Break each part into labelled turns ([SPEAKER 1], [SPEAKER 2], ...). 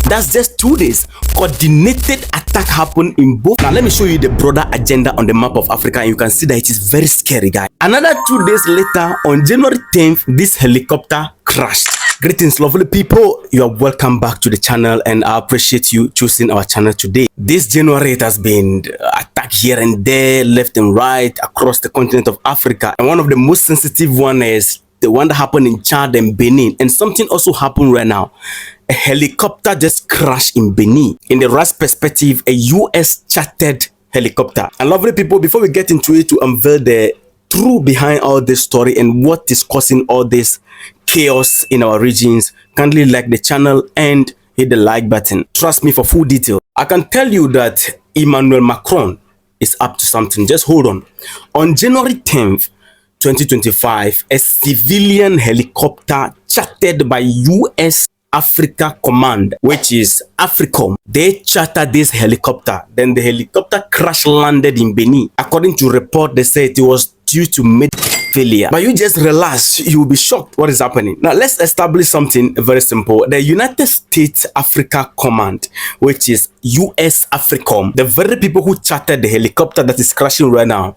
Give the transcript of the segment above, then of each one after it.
[SPEAKER 1] That's just 2 days. Coordinated attack happened in both. Now let me show you the broader agenda on the map of Africa, and you can see that it is very scary, guys. Another 2 days later, on January 10th, this helicopter crashed. Greetings, lovely people. You are welcome back to the channel, and I appreciate you choosing our channel today. This January, it has been attacked here and there, left and right, across the continent of Africa. And one of the most sensitive one is the one that happened in Chad and Benin. And something also happened right now. A helicopter just crashed in Benin. In the right perspective, a US chartered helicopter. And lovely people, before we get into it, to unveil the truth behind all this story and what is causing all this chaos in our regions, kindly like the channel and hit the like button. Trust me for full detail. I can tell you that Emmanuel Macron is up to something. Just hold on. On January 10th, 2025, a civilian helicopter chartered by US Africa Command, which is Africom, they chartered this helicopter. Then the helicopter crash landed in Benin. According to report, they said it was due to medical failure. But you just relax, you will be shocked what is happening. Now let's establish something very simple. The United States Africa Command, which is US Africom, the very people who chartered the helicopter that is crashing right now,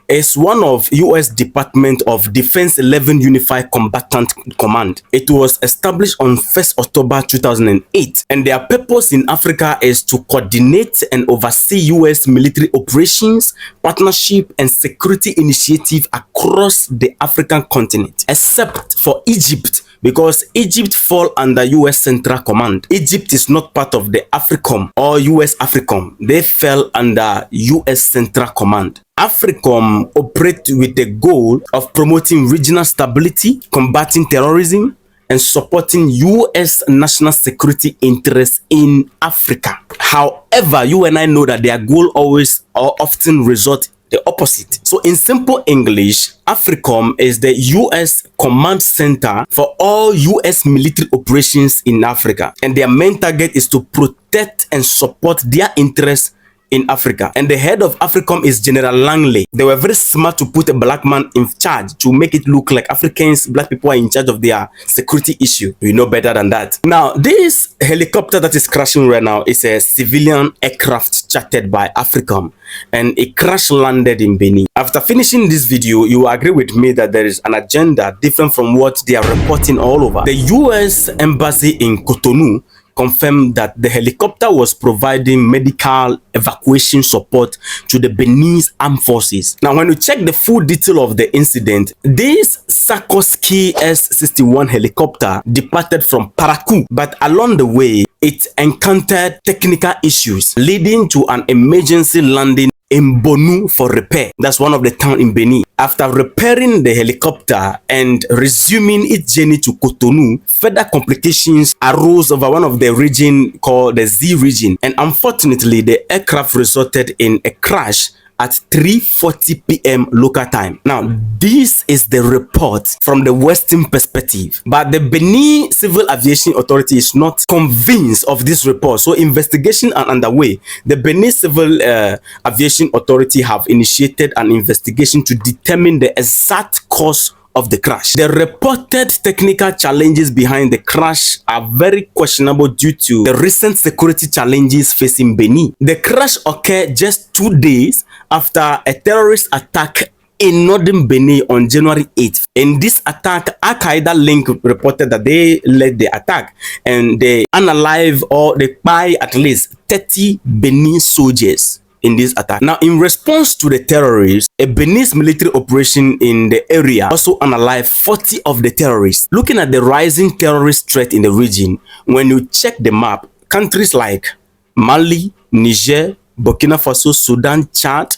[SPEAKER 1] is one of US Department of Defense 11 Unified Combatant Command. It was established on 1st October 2008, and their purpose in Africa is to coordinate and oversee US military operations, partnership, and security initiative across the African continent, except for Egypt, because Egypt fall under US Central Command. Egypt is not part of the Africom or US Africom. They fell under US Central Command. Africom operate with the goal of promoting regional stability, combating terrorism, and supporting US national security interests in Africa. However, you and I know that their goal always or often result the opposite. So in simple English, Africom is the US command center for all US military operations in Africa, and their main target is to protect and support their interests in Africa. And the head of Africom is General Langley. They were very smart to put a black man in charge to make it look like Africans, black people are in charge of their security issue. We know better than that. Now, this helicopter that is crashing right now is a civilian aircraft chartered by Africom, and it crash landed in Benin. After finishing this video, you will agree with me that there is an agenda different from what they are reporting all over. The US Embassy in Cotonou confirmed that the helicopter was providing medical evacuation support to the Beninese armed forces. Now, when you check the full detail of the incident, this Sikorsky S-61 helicopter departed from Parakou, but along the way, it encountered technical issues, leading to an emergency landing in Bonu for repair. That's one of the towns in Benin. After repairing the helicopter and resuming its journey to Cotonou, further complications arose over one of the region called the Z region, and unfortunately the aircraft resulted in a crash at 3:40 p.m. local time. Now, this is the report from the Western perspective, but the Benin Civil Aviation Authority is not convinced of this report, so investigations are underway. The Benin Civil Aviation Authority have initiated an investigation to determine the exact cause of the crash. The reported technical challenges behind the crash are very questionable due to the recent security challenges facing Benin. The crash occurred just 2 days after a terrorist attack in northern Benin on January 8th. In this attack, Al-Qaeda link reported that they led the attack, and they unalive or they buy at least 30 Benin soldiers in this attack. Now, in response to the terrorists, a Beninese military operation in the area also unalived 40 of the terrorists. Looking at the rising terrorist threat in the region, when you check the map, countries like Mali, Niger, Burkina Faso, Sudan, Chad,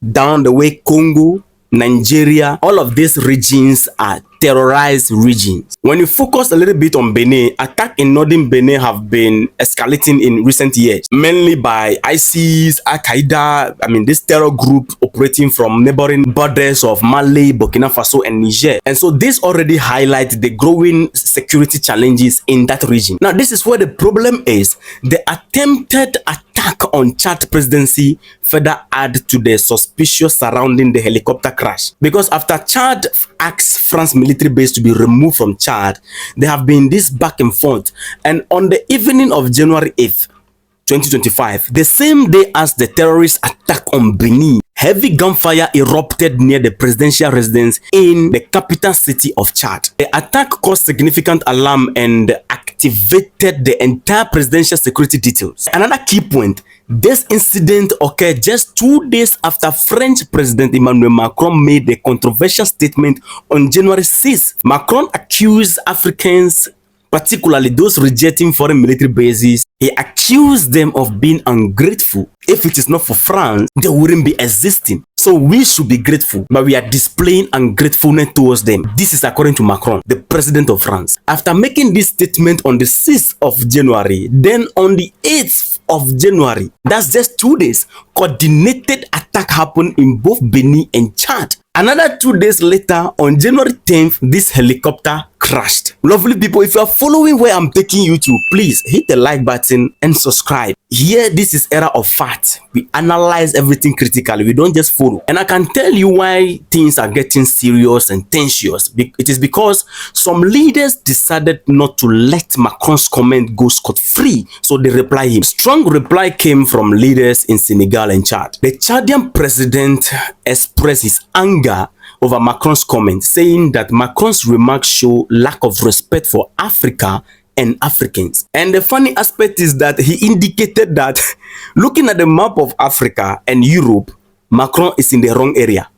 [SPEAKER 1] down the way Congo, Nigeria, all of these regions are terrorized regions. When you focus a little bit on Benin, attacks in northern Benin have been escalating in recent years, mainly by ISIS, Al-Qaeda, this terror group operating from neighboring borders of Mali, Burkina Faso, and Niger. And so this already highlights the growing security challenges in that region. Now, this is where the problem is. The attempted attack on Chad presidency further add to the suspicious surrounding the helicopter crash, because after Chad asked France military base to be removed from Chad. There have been this back and forth. And on the evening of January 8th, 2025, the same day as the terrorist attack on Benin, heavy gunfire erupted near the presidential residence in the capital city of Chad. The attack caused significant alarm and activated the entire presidential security details. Another key point, this incident occurred just 2 days after French President Emmanuel Macron made a controversial statement on January 6th. Macron accused Africans, particularly those rejecting foreign military bases. He accused them of being ungrateful. If it is not for France, they wouldn't be existing. So we should be grateful, but we are displaying ungratefulness towards them. This is according to Macron, the president of France. After making this statement on the 6th of January, then on the 8th of January, that's just 2 days, coordinated attack happened in both Benin and Chad. Another 2 days later, on January 10th, this helicopter crashed. Lovely people, if you are following where I'm taking you to, please hit the like button and subscribe. Here, this is era of fact. We analyze everything critically. We don't just follow. And I can tell you why things are getting serious and tensious. It is because some leaders decided not to let Macron's comment go scot-free. So they reply him. Strong reply came from leaders in Senegal and Chad. The Chadian president expressed his anger over Macron's comment, saying that Macron's remarks show lack of respect for Africa and Africans. And the funny aspect is that he indicated that looking at the map of Africa and Europe, Macron is in the wrong area.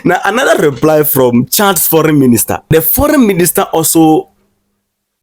[SPEAKER 1] Now, another reply from Chad's foreign minister. The foreign minister also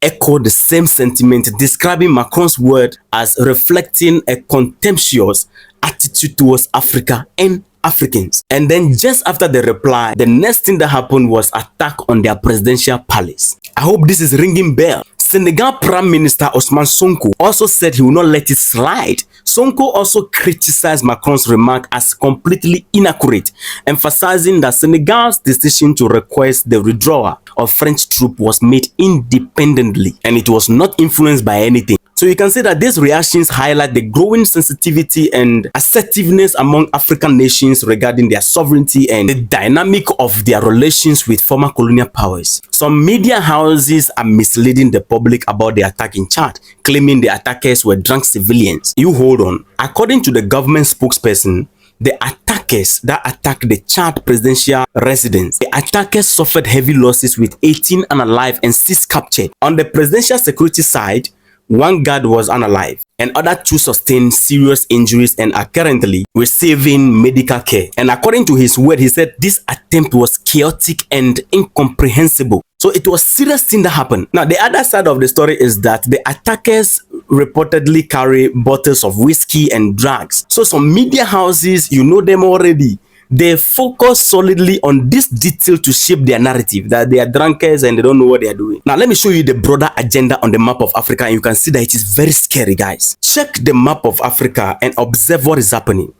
[SPEAKER 1] echoed the same sentiment, describing Macron's word as reflecting a contemptuous attitude towards Africa and Africans. And then just after the reply, the next thing that happened was attack on their presidential palace. I hope this is ringing bell. Senegal Prime Minister Ousmane Sonko also said he will not let it slide. Sonko also criticized Macron's remark as completely inaccurate, emphasizing that Senegal's decision to request the withdrawal of French troops was made independently and it was not influenced by anything. So you can see that these reactions highlight the growing sensitivity and assertiveness among African nations regarding their sovereignty and the dynamic of their relations with former colonial powers. Some media houses are misleading the public about the attack in Chad, claiming the attackers were drunk civilians. You hold on. According to the government spokesperson, the attackers that attacked the Chad presidential residence, the attackers suffered heavy losses with 18 unalive and 6 captured. On the presidential security side, 1 guard was unalive and other 2 sustained serious injuries and are currently receiving medical care. And according to his word, he said this attempt was chaotic and incomprehensible. So it was serious thing that happened. Now, the other side of the story is that the attackers reportedly carry bottles of whiskey and drugs. So some media houses, you know them already, they focus solidly on this detail to shape their narrative that they are drunkards and they don't know what they are doing. Now, let me show you the broader agenda on the map of Africa and you can see that it is very scary, guys. Check the map of Africa and observe what is happening.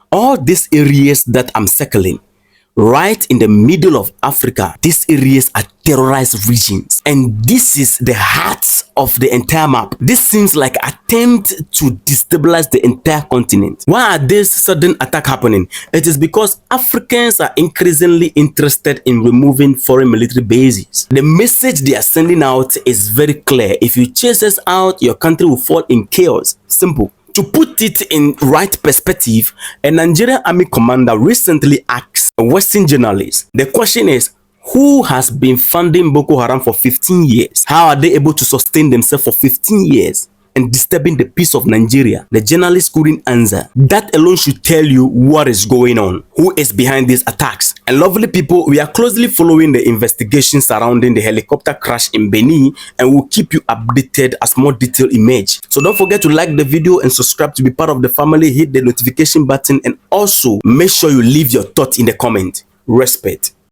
[SPEAKER 1] All these areas that I'm circling, right in the middle of Africa, these areas are terrorized regions. And this is the heart of the entire map. This seems like an attempt to destabilize the entire continent. Why are this sudden attack happening? It is because Africans are increasingly interested in removing foreign military bases. The message they are sending out is very clear. If you chase us out, your country will fall in chaos. Simple. To put it in right perspective, a Nigerian army commander recently asked a Western journalist, the question is, who has been funding Boko Haram for 15 years? How are they able to sustain themselves for 15 years and disturbing the peace of Nigeria? The journalist couldn't answer. That alone should tell you what is going on, who is behind these attacks. And lovely people, we are closely following the investigation surrounding the helicopter crash in Benin and we'll keep you updated as more detail emerge. So don't forget to like the video and subscribe to be part of the family. Hit the notification button and also make sure you leave your thoughts in the comment. Respect.